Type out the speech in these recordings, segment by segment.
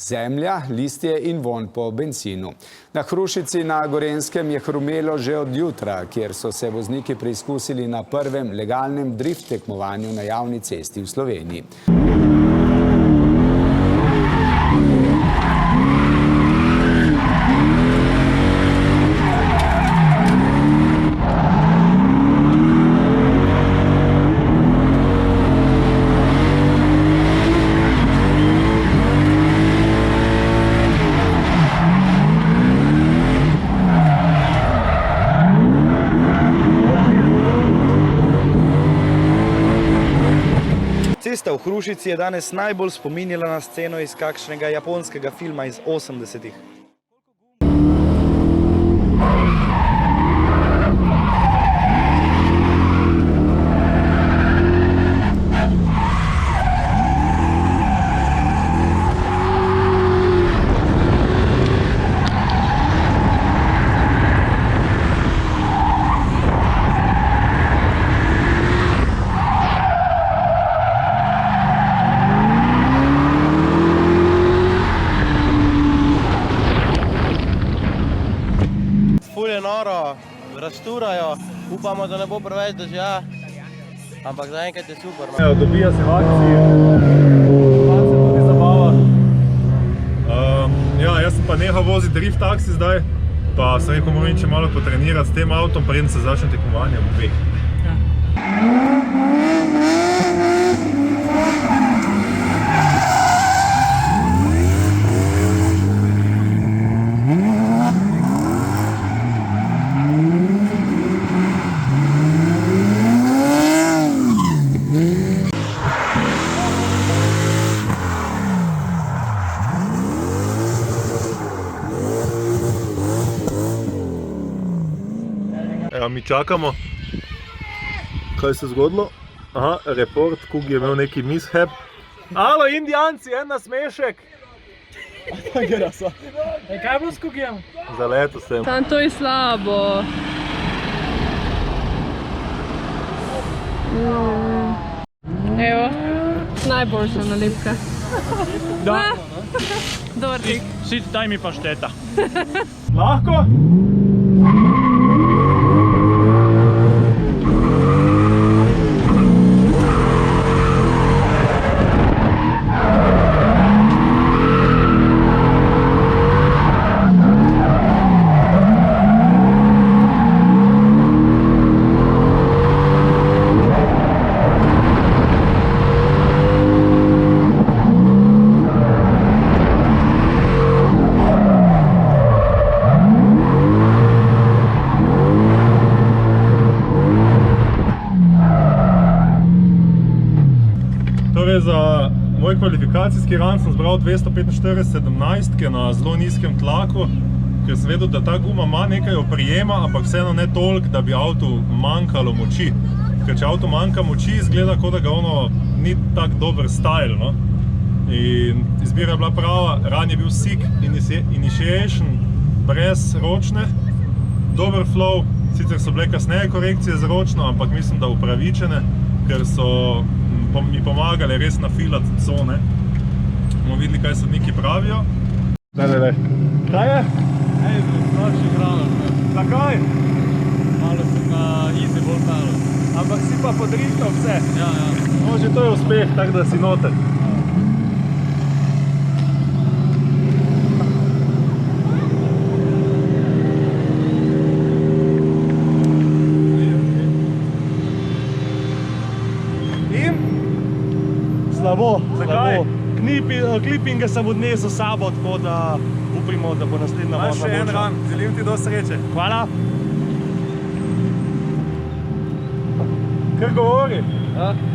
Zemlja, listje in vonj po bencinu. Na Hrušici na Gorenjskem je hrumelo že od jutra, kjer so se vozniki preizkusili na prvem legalnem drift tekmovanju na javni cesti v Sloveniji. Cesta v Hrušici je danes najbolj spominjala na sceno iz kakšnega japonskega filma iz 80-ih. Noro, razturajo, upamo, da ne bo preveč dežja, ampak zaenkrat je super. Dobija se v akciji, malo se tudi zabava. Jaz sem pa nehal voziti drift taksi zdaj, pa sem rekel, moram če malo potrenirati s tem avtom, preden se začne tekmovanje v dveh. Mi čakamo, kaj se je zgodilo. Aha, report, Kug je imel neki mishap. Alo, Indijanci, en nasmešek! Kaj bo s Kugijem? Zaletel sem. Tam to je slabo. Evo, najboljša nalepka. Da. Dortik. Sit, daj mi pašteta. Lahko? Za moj kvalifikacijski run sem zbral 245,17 na zelo nizkem tlaku, ker sem vedel, da ta guma ima nekaj oprijema, ampak vseeno ne toliko, da bi avtu manjkalo moči. Ker če avtu manjka moči, izgleda, kot da ga ono ni tak dober style, no. In izbira je bila prava, run je bil sick initiation, brez ročne, dober flow, sicer so bile kasneje korekcije z ročno, ampak mislim, da upravičene, ker so mi pomagali res nafilati cone. Bomo videli, kaj sodniki pravijo. Daj. Kaj je? Ej, zelo hrano. Zakaj? Malo sem na easy bolj malo. Ampak si pa podrihtal vse. Ja. No, že to je uspeh, tako da si noter. Slabo. Zakaj? Klipinge sem odnesel s sabo, tako da upimo, da bo naslednja možna boljša. Imaš še en run, želim ti do sreče. Hvala. Kar govori?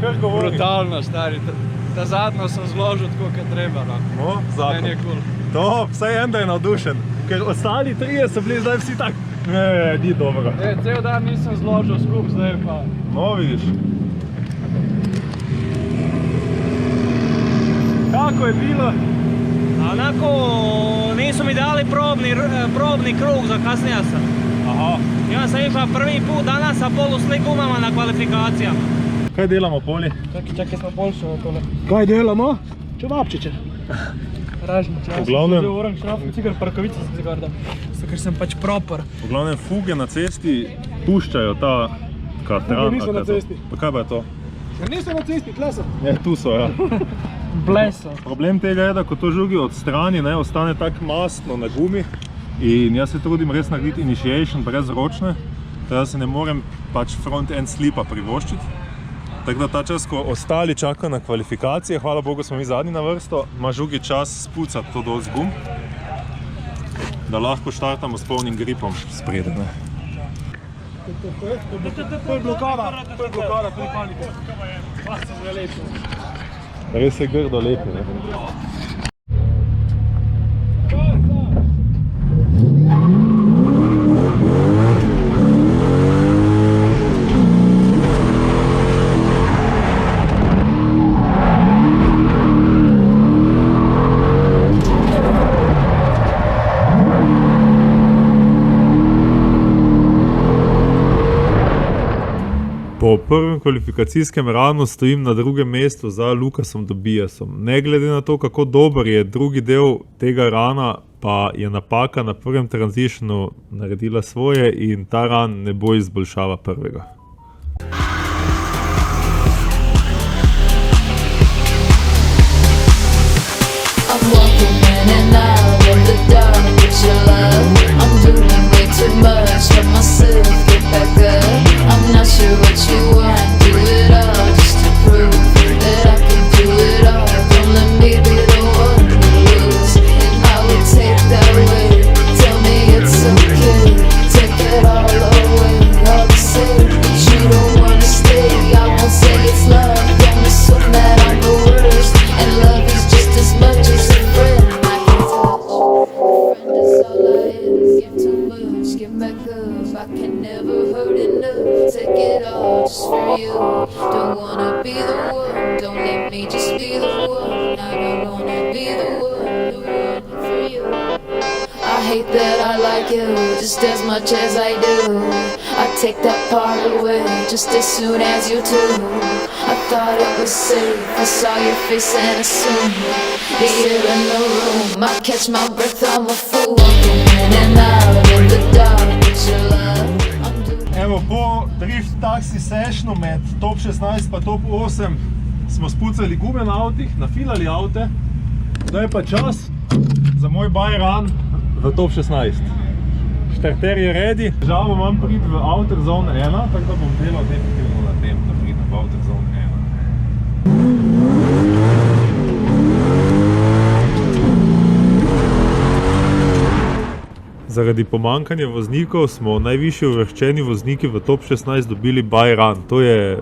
Kar govori? Brutalno, stari. Ta zadnjo sem zložil tako, kot treba. No, zakon. Meni je cool. To, vsaj en da je navdušen. Ker ostali trije so bili zdaj vsi tak, ni dobro. Cel dan nisem zložil skup, zdaj pa. No, vidiš. Kako je bilo? Onako, nisu mi dali probni krug za kasnija sam. Aha. Ja sam išao prvi put danas sa polu slik gumama na kvalifikacijama. Kaj delamo, Poli? Čakaj smo boljše na tole. Kaj delamo? Čevapčiće. V glavnem, ker sem pač proper. v glavnem fuge na cesti puščajo ta katran. Fuge niso na cesti. Pa kaj pa je to? Ker niso na cesti, tle so. Ja, tu so, ja. Bleso. Problem tega je, da ko to žugi odstrani, ne, ostane tak mastno na gumi. In jaz se trudim res narediti initiation brez ročne, da se ne morem pač front-end slipa privoščiti. Tako da ta čas, ko ostali čakajo na kvalifikacije, hvala Bogu smo mi zadnji na vrsto, ima žugi čas spucati to dol z gum, da lahko štartamo s polnim gripom spredaj, ne. To je blokada, pri panike. Res je grdo lepi, ne. Po prvem kvalifikacijskem ranu stojim na drugem mestu za Lukasom Dobiasom. Ne glede na to, kako dober je drugi del tega rana, pa je napaka na prvem transitionu naredila svoje in ta ran ne bo izboljšava prvega. I'm not sure what you want, do it all just to prove that I can do it all. Don't let me be the one to lose, and I will take that away. Tell me it's okay, take it all away. All to say that you don't wanna stay, I won't say it's love. Don't assume that I'm the worst, and love is just as much as a friend I can touch. Friend is all I is, give too much, give back up. I can never hurt enough, take it all just for you. Don't wanna be the one, don't let me just be the one. I don't wanna be the one for you. I hate that I like you just as much as I do. I take that part away just as soon as you do. I thought it was safe, I saw your face and assumed that you're in the room. I catch my breath, I'm a fool, walking in and out of the dark with your love. Evo, po drift taxi sessionu med top 16 pa top 8 smo spucali gume na avtih, nafilali avte. Zdaj je pa čas za moj buy run v top 16. Štarter je ready. Žavo imam priti v Outer Zone 1, tako da bom delal definitivno na tem, da pridem v Outer Zone 1. Zaradi pomankanja voznikov smo najvišje uvrščeni vozniki v top 16 dobili buy run. To je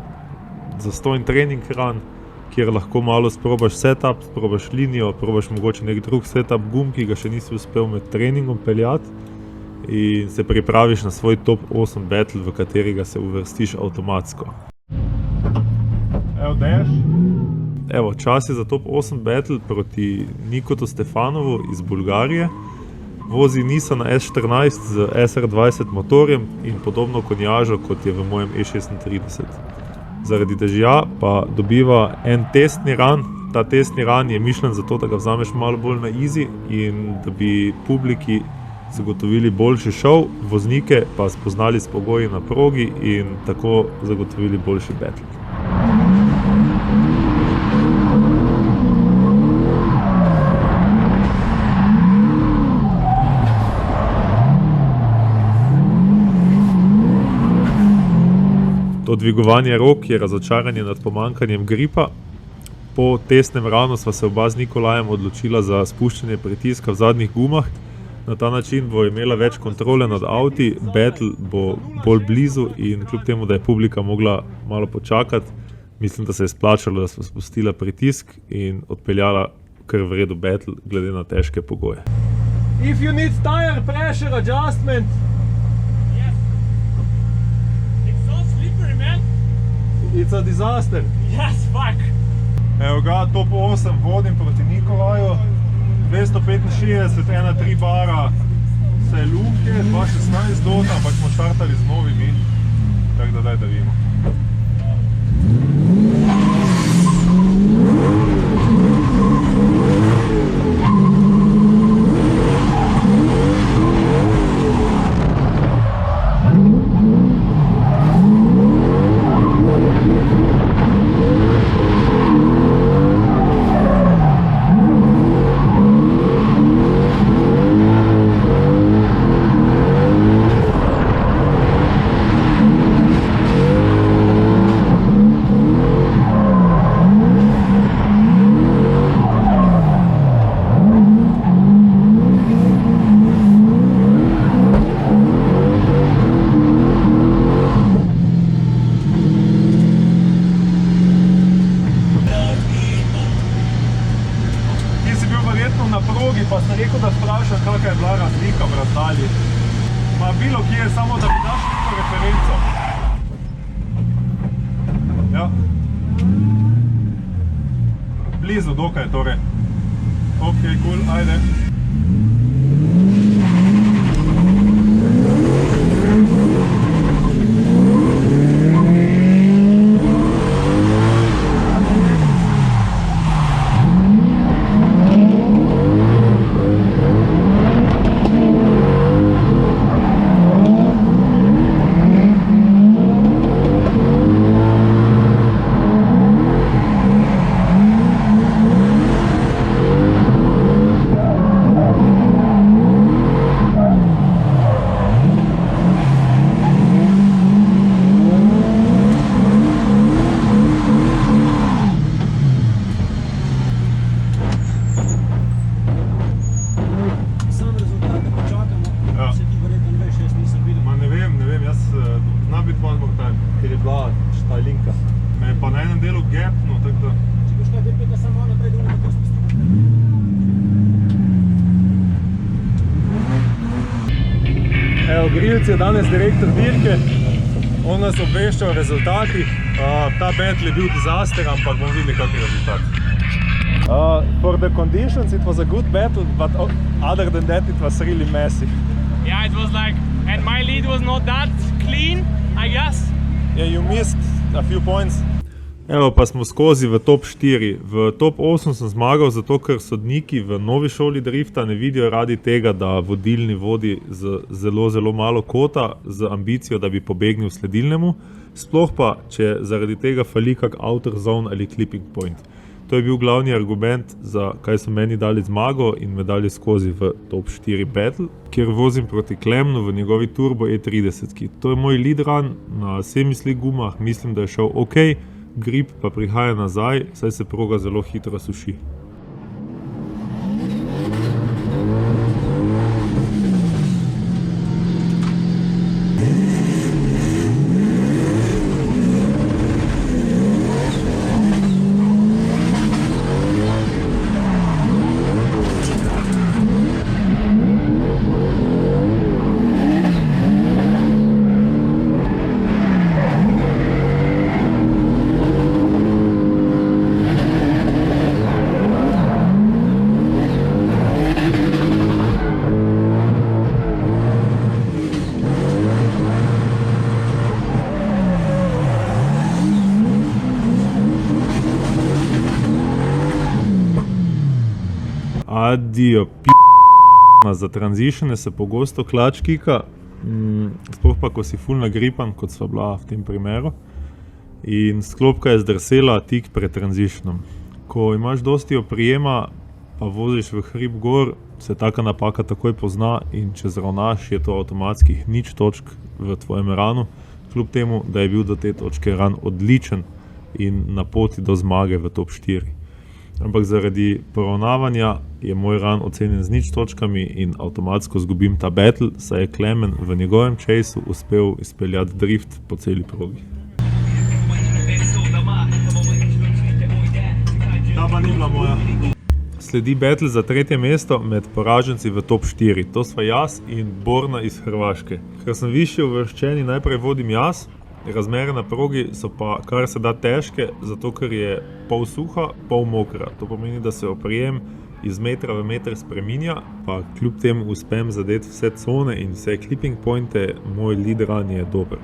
zastojn trening run, kjer lahko malo sprobaš setup, sprobaš linijo, probaš mogoče nek drug setup gum, ki ga še nisi uspel med treningom peljati in se pripraviš na svoj top 8 battle, v katerega se uvrstiš avtomatsko. Evo, dash. Evo, čas je za top 8 battle proti Nikotu Stefanovu iz Bulgarije. Vozi Nissan S14 z SR20 motorjem in podobno konjažo, kot je v mojem E36. Zaradi dežja pa dobiva en testni run. Ta testni run je mišljen zato, da ga vzameš malo bolj na easy in da bi publiki zagotovili boljši šov, voznike pa spoznali s pogoji na progi in tako zagotovili boljši battle. To dvigovanje rok je razočaranje nad pomankanjem gripa. Po testnem ranu sva se oba z Nikolajem odločila za spuščanje pritiska v zadnjih gumah. Na ta način bo imela več kontrole nad avti, battle bo bolj blizu in kljub temu, da je publika mogla malo počakati, mislim, da se je splačalo, da sva spustila pritisk in odpeljala kar v redu battle glede na težke pogoje. If you need tire pressure adjustment, it's a disaster. Yes, fuck. Evo ga, top 8 vodim proti Nikolaju. 265, 1.3 bara, vse luke, 2.16 dot, ampak smo štartali z novimi. Tako da daj, da vidimo. progi, pa sem rekel, da sprašam, kakva je bila razlika v razdalji. Ma bilo kje, samo da bi daš neko referenco. Ja. Blizu dokaj torej. Ok, cool, ajde. Me je pa na enem delu gapno, tako da... Če boš kaj depeta samo naprej, da ne bo Evo, Grilc je danes direktor dirke. On nas obvešča o rezultatih. Ta battle je bil disaster, ampak bomo videli, kakšen je rezultat. For the conditions, it was a good battle, but other than that, it was really messy. Yeah, it was like, and my lead was not that clean, I guess. Yeah, you missed a few points. Evo, pa smo skozi v top 4. V top 8 sem zmagal, zato ker sodniki v novi šoli drifta ne vidijo radi tega, da vodilni vodi z zelo malo kota, z ambicijo, da bi pobegnil sledilnemu. Sploh pa, če zaradi tega fali kak outer zone ali clipping point. To je bil glavni argument, za kaj so meni dali zmago in me dali skozi v top 4 battle, kjer vozim proti Klemnu v njegovi turbo E30. To je moj lead run na semi-slick gumah, mislim, da je šel ok, grip pa prihaja nazaj, saj se proga zelo hitro suši. Adijo, za tranzitione se pogosto klač kika, sploh pa, ko si ful nagripan, kot sva bila v tem primeru. In sklopka je zdrsela tik pred transitionom. Ko imaš dosti oprijema, pa voziš v hrib gor, se taka napaka takoj pozna in če zravnaš, je to avtomatskih nič točk v tvojem ranu, kljub temu, da je bil do te točke ran odličen in na poti do zmage v top 4. Ampak zaradi poravnavanja je moj run ocenjen z nič točkami in avtomatsko zgubim ta battle, saj je Klemen v njegovem chaseu uspel izpeljati drift po celi progi. Ta pa ni bila moja. Sledi battle za 3. mesto med poraženci v top 4. To sva jaz in Borna iz Hrvaške. Ker sem višje uvrščeni, najprej vodim jaz. Razmere na progi so pa kar se da težke, zato ker je pol suha, pol mokra. To pomeni, da se oprijem iz metra v meter spreminja, pa kljub temu uspem zadeti vse cone in vse clipping pointe, moj lead run je dober.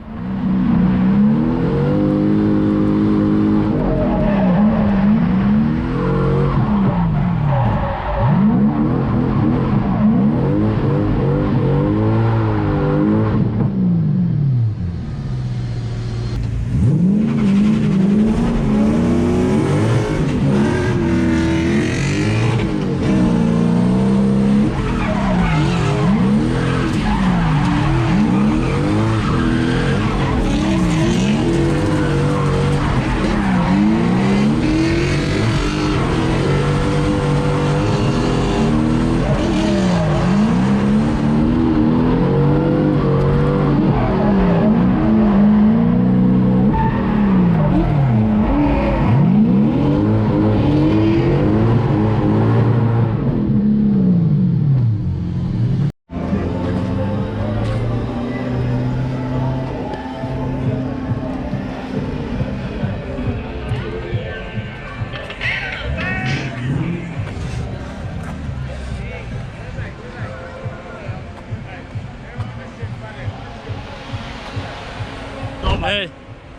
Ej,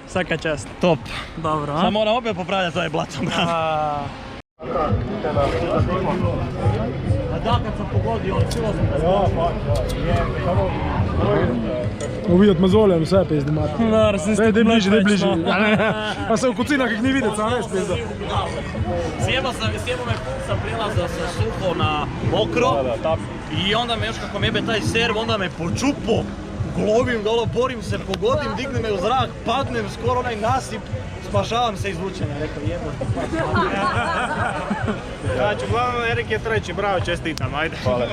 vsaka čast. Top. Dobro, a? Samo moram opet popravljati to je blato. Da, kad sam pogodio, celo sam Uvideti mozolje, vse pizdi mat. Dobro, sem Daj bližje, daj bližje. Pa se v kucinah jih ni videti, a veš pizda. Sjebao me sam prilazao sa suho na mokro i onda me još kako me jebe taj serv, onda me počupo, glovim dolo, borim se, pogodim, dignem me u zrak, padnem, skoro onaj nasip, spašavam se izvučenja, rekao jebo. Znači, uglavnom Erik je treći, bravo, čestitam, ajde. Hvala.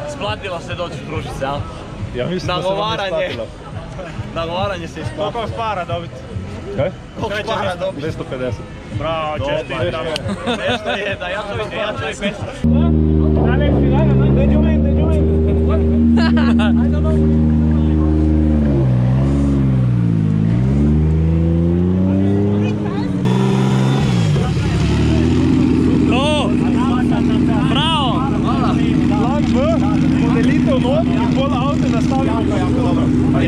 Splatila se doći u Krušice, jel? Ja mislim da se vam je isplatilo. Nagovaranje se isplatilo. Koliko spara dobiti? Kaj? Koliko spara dobiti? 250. Bravo, čestitam. Nešto je, da ja to vidim, ja to vidim.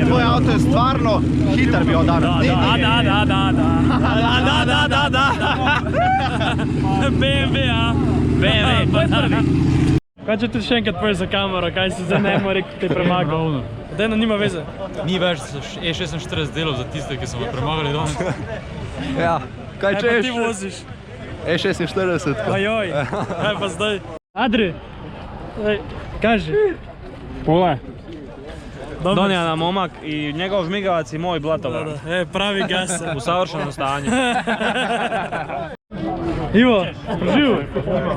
Tvoj auto je stvarno hitar bio danas. BMW, a? BMW, pa prvi. Kaj če ti še enkrat poveš za kamero, kaj si zdaj ne more te premagal? Dejno nima veze. Ni več E46 delov za tiste, ki so me premagali danes. Ja, kaj Kaj pa ti voziš? E46. Ajoj, kaj pa zdaj? Adri, kaži. Pole. Donijana momak i njegov žmigavac i moj blatovar. Pravi gasa. U savršenom stanju. Ivo, živ.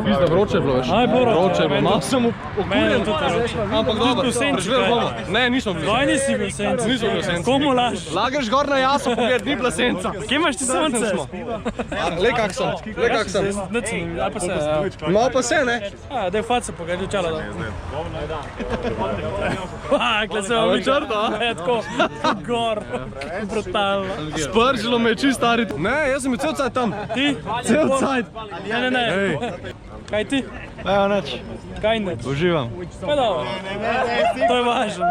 Pizda, vroče je bilo, veš? Aj, Boro. Vroče je bilo, malo sem Mene tudi vroče. ampak dobro, preživel bomo. Ne, nismo bili. Kaj nisi bil v senci? Nismo bili v senci. Komu laž? Lagaš gor na jaso, pogled, ni bila senca. Kje imaš ti sonce? Le kak sem. Nič se ni, ali pa se. Malo pa se, ne? Daj faco pokaži čala da. Gled se vam črto, a? Tako, gor. Brutalno. Spržilo me je čist stari. Ne, jaz sem bil cel cajt tam. Ti? Cel cajt. Ne. Kaj ti? Evo neč. Kaj neč? Uživam. Pa dobro. To je važno.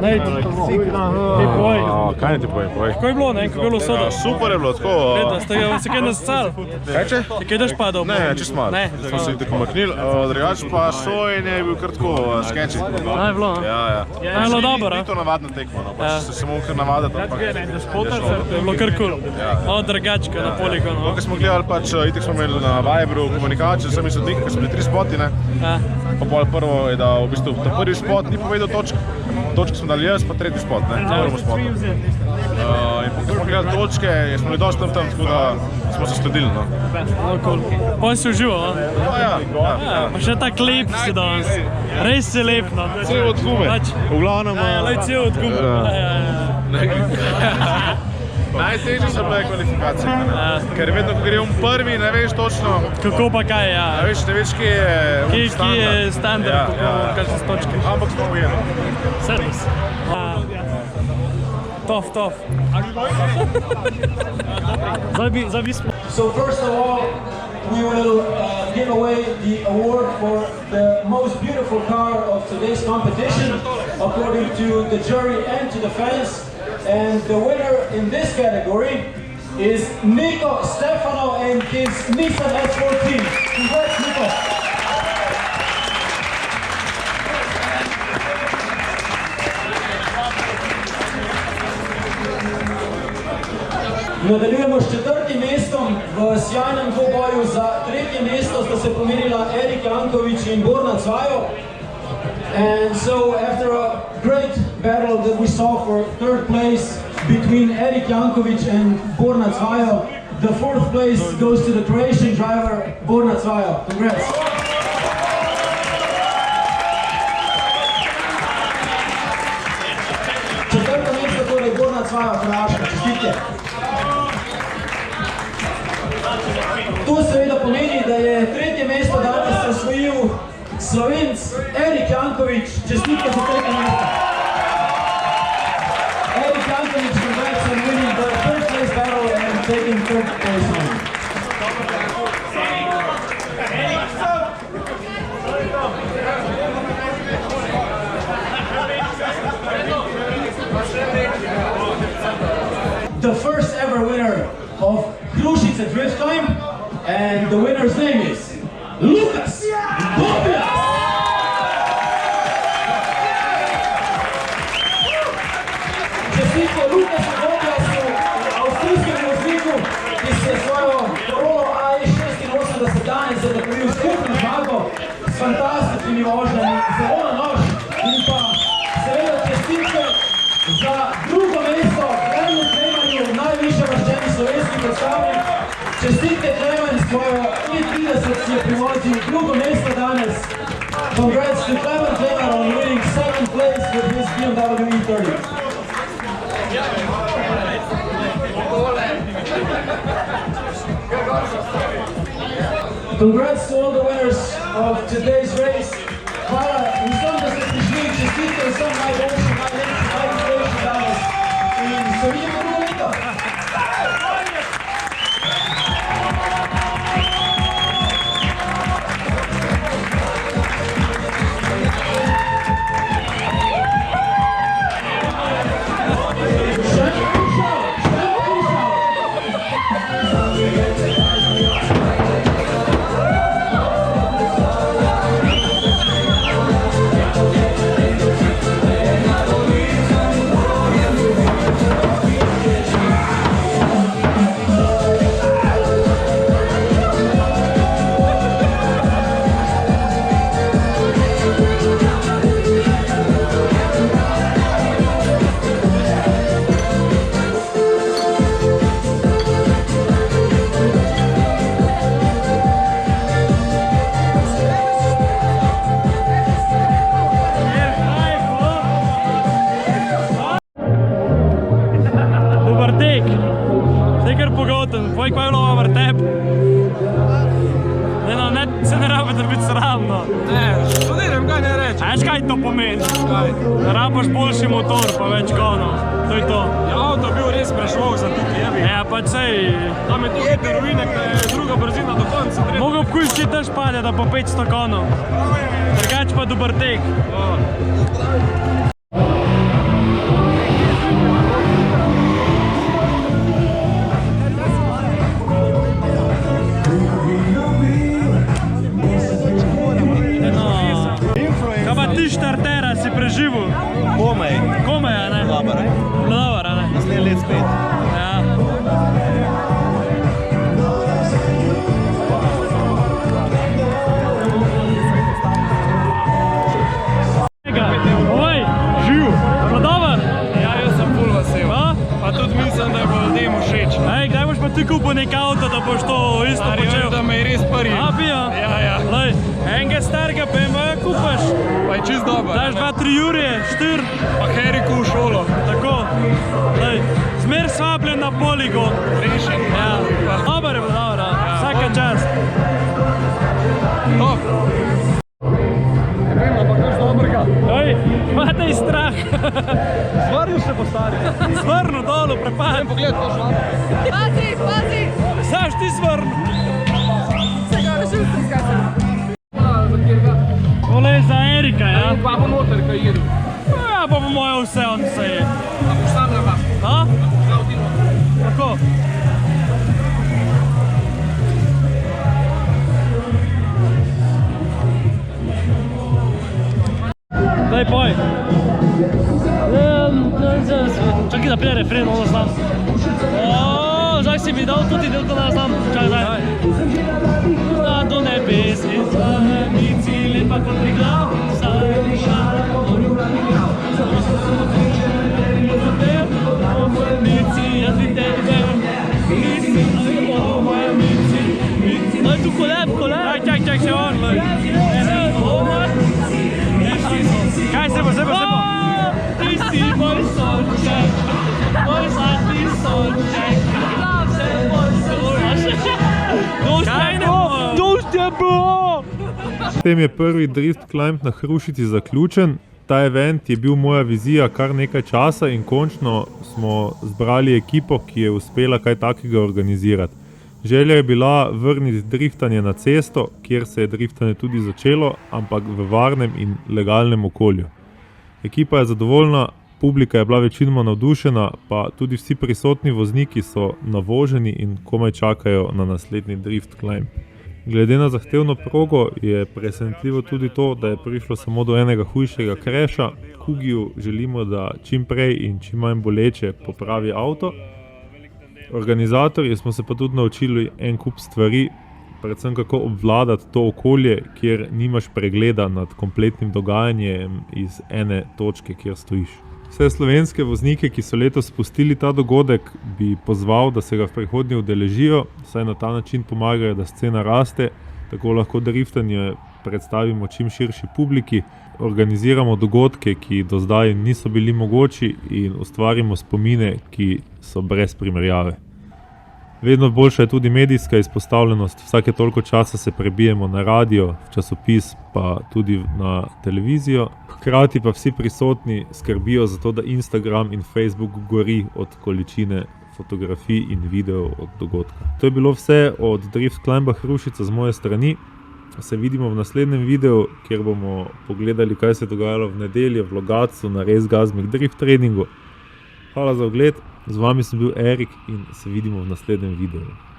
Nejti. Ti poj. Kaj ne ti povej? Kako je bilo, ne? Kako je bilo soda? Super je bilo, tako... Vedno, ste ga se kaj nascal? Kaj če? Je kaj daš padal? Ne, čist malo. Ne. Smo se tako maknili, drugače pa sojenje je bil kar tako sketchy. Naj bilo, a? Ja. Naj bilo dobro, a? Ni to navadna tekma, no, pač se samo kar navadati, ampak je šlo. Je bilo kar cool. Malo drugačka na poligonu. Ko smo gledali, pač itek smo imeli na Viberu komunikacijo, sem mislil dik, ker smo bili 3 spoti, ne? Pa pol prvo je, da v bistvu ta prvi spot ni povedal točk. Točke smo dali jaz, pa tretji spot, ne? Prvemu spotu. In ko smo gledali točke, smo bili dosti tam, tako da smo se sledili, no. Pa si užival, a? Ja. Pa še tak lep si danes. Res si lep, no. Cel od gume. V glavnem... Lej cel od gume. Najtežje so bile kvalifikacije, ker vedno, ko gre prvi, ne veš točno... Kako pa kaj, ja. Ne veš, kje je standard. Kje je standard, kakšne so točke. Ampak smo ujeli. Servis. Tof. Zdaj bi smo... So first of all, we will give away the award for the most beautiful car of today's competition, according to the jury and to the fans. And the winner in this category is Nico Stefano and his Nissan S14. Congrats, Nico! Nadaljujemo s 4. mestom. V sjajnem dvoboju za 3. mesto sta se pomerila Erik Janković in Borna Cvajo. And so after a great battle that we saw for 3rd place between Erik Janković and Borna Cvajo, the 4th place goes to the Croatian driver Borna Cvajo. Congrats! Četvrto mesto torej Borna Cvajo, Hrvaška. Čestitke! To seveda pomeni, da je 3. mesto danes osvojil Slovenc Erik Janković. Čestitke za 3. mesto. Erik Janković, congrats on winning the 3rd place battle and taking 3rd place home. drift climb, and the winner's name is Lucas Bobias. Čestitko Lukasu Bobiasu, avstrijskemu vozniku, ki se svojo Corolla AE86 danes zagotovil skupno zmago s fantastičnimi vožnjami, zelo na nož, in pa seveda čestitke za drugo mesto Klemen Klemanju, najvišje uvrščeni slovenski predstavnik. Čestitke Klemen, svojo E30 si je privozil drugo mesto danes. Congrats to Klemen Kleman on winning second place with his BMW E30. Congrats to all the winners of today's race. Hvala vsem, da ste prišli, čestitke vsem najboljšim, najlepšim, najboljšim danes. In se vidimo drugo leto. Poj, kaj je bilo vrtep? Se ne rabi, da biti sramno. Ne, študiram, kaj ne reči. A veš, kaj to pomeni? Rabaš boljši motor, pa več konov. To je to. Ja, avto je bil res prešvog za tukaj, jebi. Ja, pa sej. Tam je to heterovinek, da je druga brzina do konca. Mogo v kujšči tež pade, da po 500 konov. Drugač pa dober tek. Štartera si preživel? Komaj. Komaj, a ne? Dobar, ne? Dobar, a ne? Naslednji let spet. Ja. Oj, živ, pa dober? Ja, jaz sem ful vesel. Pa tudi mislim, da bo ljudem všeč. Ej, kdaj boš pa ti kupil nek avto, da boš to isto počel? Da me je res prvi. A, bi jo? Ja, ja. Lej, enega starega BMW-ja kupaš. Pa je čist dober. Daš 2-3 Jurije, 4. Pa Heriku v šolo. Tako. Lej, zmer svabljen na poligon. Rešen. Ja. Dobar je bo, dobro. Vsaka čast. Top. Ne vem, ampak nič dobrega. Oj, imate iz strah. Zvrnil se bo stari. Zvrnil dolu, prepad. Pogled, to šla. Pazi, pazi! Znaš ti zvrnil? Vsega rešil sem skazal. Tole je za Erika, ja? Pa bo noter, kaj jedu. Ja, pa po moje vse on se je. A boš tam na vas? A? Šel ti noter. Tako. Daj, poj. Čakaj, da prije refren, ono znam. Zdaj si mi dal tudi delko, da znam. Čakaj, daj. Da do nebes je zvanici, lepa kot priglav. Saj šala po morju glav. Samo se samo kriče, ne mi zapel. O moje mici, jaz bi tebi velim. Mici, o moje mici. Daj tu koleb, koleb. Čak, se on. Kaj se bo, sebo? Ti si moj sonček, moj zlatý sonček. S tem je prvi drift climb na Hrušici zaključen. Ta event je bil moja vizija kar nekaj časa in končno smo zbrali ekipo, ki je uspela kaj takega organizirati. Želja je bila vrniti driftanje na cesto, kjer se je driftanje tudi začelo, ampak v varnem in legalnem okolju. Ekipa je zadovoljna, Publika je bila večinoma navdušena, pa tudi vsi prisotni vozniki so navoženi in komaj čakajo na naslednji drift climb. Glede na zahtevno progo je presenetljivo tudi to, da je prišlo samo do enega hujšega kreša. Kugiju želimo, da čim prej in čim manj boleče popravi avto. Organizatorji smo se pa tudi naučili en kup stvari, predvsem kako obvladati to okolje, kjer nimaš pregleda nad kompletnim dogajanjem iz ene točke, kjer stojiš. Vse slovenske voznike, ki so letos spustili ta dogodek, bi pozval, da se ga v prihodnje udeležijo, saj na ta način pomagajo, da scena raste, tako lahko driftanje predstavimo čim širši publiki, organiziramo dogodke, ki do zdaj niso bili mogoči in ustvarimo spomine, ki so brez primerjave. Vedno boljša je tudi medijska izpostavljenost, vsake toliko časa se prebijemo na radio, v časopis pa tudi na televizijo. Hkrati pa vsi prisotni skrbijo za to, da Instagram in Facebook gori od količine fotografij in videov od dogodka. To je bilo vse od Drift Climba Hrušica z moje strani. Se vidimo v naslednjem videu, kjer bomo pogledali, kaj se je dogajalo v nedeljo v Logatcu na Race Gazmic Drift treningu. Hvala za ogled, z vami sem bil Erik in se vidimo v naslednjem videu.